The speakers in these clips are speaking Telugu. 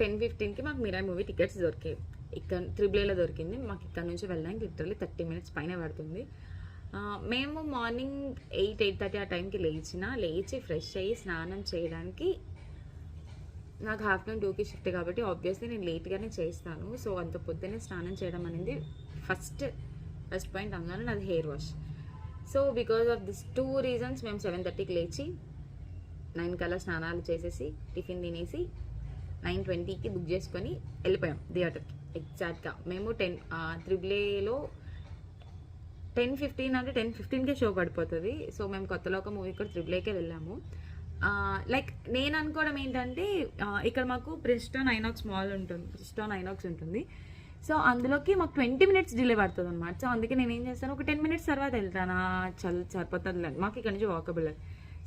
10:15కి మాకు మిరాయి మూవీ టికెట్స్ దొరికాయి. ఇక్కడ త్రిబుల్ దొరికింది మాకు. ఇక్కడ నుంచి వెళ్ళడానికి లిటరల్లీ 30 minutes పైన పడుతుంది. మేము మార్నింగ్ 8:30 ఆ టైంకి లేచి ఫ్రెష్ అయ్యి స్నానం చేయడానికి, నాకు ఆఫ్టర్నూన్ 2కి షిఫ్ట్ కాబట్టి ఆబ్వియస్లీ నేను లేట్గానే చేస్తాను. సో అంత పొద్దున్నే స్నానం చేయడం అనేది ఫస్ట్ పాయింట్. అందులో నాది hair wash. So because of this 2 reasons మేము 7:30కి లేచి 9 కల్లా స్నానాలు చేసేసి టిఫిన్ తినేసి 9:20కి బుక్ చేసుకొని వెళ్ళిపోయాం థియేటర్కి. ఎగ్జాక్ట్గా మేము త్రిబుల్ 10:15 అంటే 10:15కే షో పడిపోతుంది. సో మేము కొత్తలోక మూవీ కూడా త్రిబుల్కే వెళ్ళాము. లైక్ నేను అనుకోవడం ఏంటంటే ఇక్కడ మాకు ప్రిస్టోన్ ఐనాక్స్ మాల్ ఉంటుంది, ప్రిస్టోన్ ఐనాక్స్ ఉంటుంది. సో అందులోకి మాకు 20 minutes డిలే పడుతుంది అనమాట. సో అందుకే నేను ఏం చేస్తాను, ఒక 10 minutes తర్వాత వెళ్తాను. సరిపోతుంది లేదు, మాకు ఇక్కడ నుంచి వాకబుల్.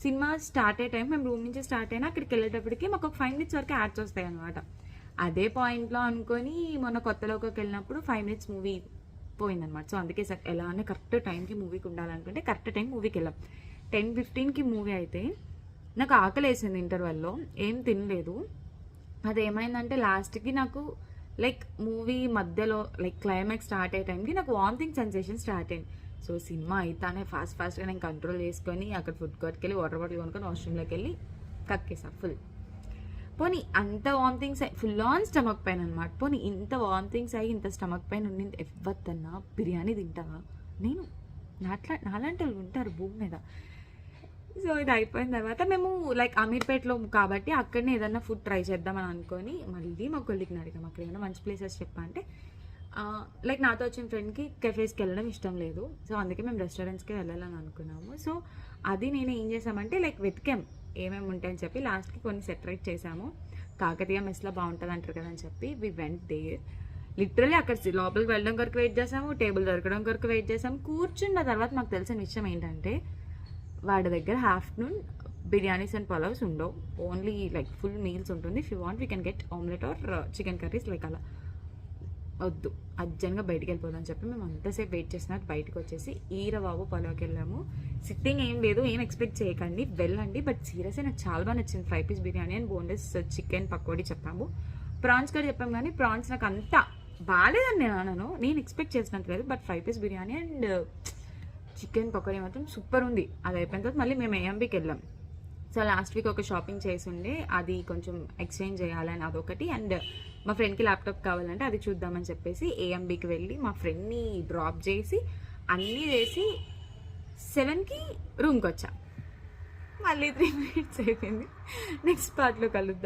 సినిమా స్టార్ట్ అయ్యే టైం మేము రూమ్ నుంచి స్టార్ట్ అయినా అక్కడికి వెళ్ళేటప్పటికి మాకు ఒక 5 minutes వరకు యాడ్స్ వస్తాయి అనమాట. అదే పాయింట్లో అనుకొని మొన్న కొత్తలోకి వెళ్ళినప్పుడు 5 minutes మూవీ పోయిందనమాట. సో అందుకే సార్ ఎలా అనే కరెక్ట్ టైంకి మూవీకి ఉండాలనుకుంటే కరెక్ట్ టైం మూవీకి వెళ్ళాం. 10:15కి మూవీ అయితే నాకు ఆకలి వేసింది ఇంటర్వెల్లో, ఏం తినలేదు. అదేమైందంటే లాస్ట్కి నాకు లైక్ మూవీ మధ్యలో లైక్ క్లైమాక్స్ స్టార్ట్ అయ్యే టైంకి నాకు వామిటింగ్ సెన్సేషన్ స్టార్ట్ అయింది. సో సినిమా అయితేనే ఫాస్ట్గా నేను కంట్రోల్ చేసుకొని అక్కడ ఫుడ్ కోర్ట్కి వెళ్ళి వాటర్ బాటిల్ కొనుక్కొని వాష్రూమ్లోకి వెళ్ళి కక్కేసా ఫుల్. పోనీ అంత వామిటింగ్స్ అయ్యి ఫుల్ ఆన్ స్టమక్ పెయిన్ అనమాట. పోనీ ఇంత వామిటింగ్స్ అయ్యి ఇంత స్టమక్ పెయిన్ ఉండింది ఎవరికన్నా బిర్యానీ తింటావా? నేను నాలాంటి వాళ్ళు ఉంటారు భూమి మీద. సో ఇది అయిపోయిన తర్వాత మేము లైక్ అమీర్పేటలో కాబట్టి అక్కడనే ఏదన్నా ఫుడ్ ట్రై చేద్దామని అనుకొని మళ్ళీ మా కొలిగ్ని అడిగాం అక్కడ ఏమైనా మంచి ప్లేసెస్ చెప్పంటే, లైక్ నాతో వచ్చిన ఫ్రెండ్కి కెఫేస్కి వెళ్ళడం ఇష్టం లేదు. సో అందుకే మేము రెస్టారెంట్స్కి వెళ్ళాలని అనుకున్నాము. సో అది నేను ఏం చేసామంటే లైక్ వెతికాం ఏమేమి ఉంటాయని చెప్పి లాస్ట్కి కొన్ని సెటరేట్ చేసాము. కాకతీయ మెస్లో బాగుంటుంది అంటారు కదా అని చెప్పి వి వెంట్ దేర్. లిటరల్లీ అక్కడ లోపలికి వెళ్ళడం కొరకు వెయిట్ చేసాము, టేబుల్ దొరకడం కొరకు వెయిట్ చేసాము. కూర్చున్న తర్వాత మాకు తెలిసిన విషయం ఏంటంటే వాడి దగ్గర ఆఫ్టర్నూన్ బిర్యానీస్ అండ్ పలావ్స్ ఉండవు, ఓన్లీ లైక్ ఫుల్ మీల్స్ ఉంటుంది. If you want we can get omelette or chicken curries like అలా. వద్దు అర్జెంట్గా బయటికి వెళ్ళిపోదని చెప్పి మేము అంతసేపు వెయిట్ చేసినట్టు బయటకు వచ్చేసి ఈరబాబు పలావ్కి వెళ్ళాము. సిట్టింగ్ ఏం లేదు, ఏం ఎక్స్పెక్ట్ చేయకండి, వెళ్ళండి. బట్ సీరియస్గా నాకు చాలా బాగా నచ్చింది. 5 piece biryani and boneless chicken pakodi చెప్పాము. ప్రాన్స్ కూడా చెప్పాము, కానీ ప్రాన్స్ నాకు అంత బాగాలేదని నేను అన్నాను, నేను ఎక్స్పెక్ట్ చేసినట్టు లేదు. But 5 piece biryani and chicken pakodi మాత్రం సూపర్ ఉంది. అది అయిపోయిన తర్వాత మళ్ళీ మేము ఏఎంబీకి వెళ్ళాం. సో లాస్ట్ వీక్ ఒక షాపింగ్ చేసి ఉండే, అది కొంచెం ఎక్స్చేంజ్ చేయాలని అదొకటి, అండ్ మా ఫ్రెండ్కి ల్యాప్టాప్ కావాలంటే అది చూద్దామని చెప్పేసి ఏఎంబీకి వెళ్ళి మా ఫ్రెండ్ని డ్రాప్ చేసి అన్నీ చేసి 7కి రూమ్కి వచ్చా. మళ్ళీ 3 minutes అయిపోయింది. నెక్స్ట్ పార్ట్లో కలుద్దాం.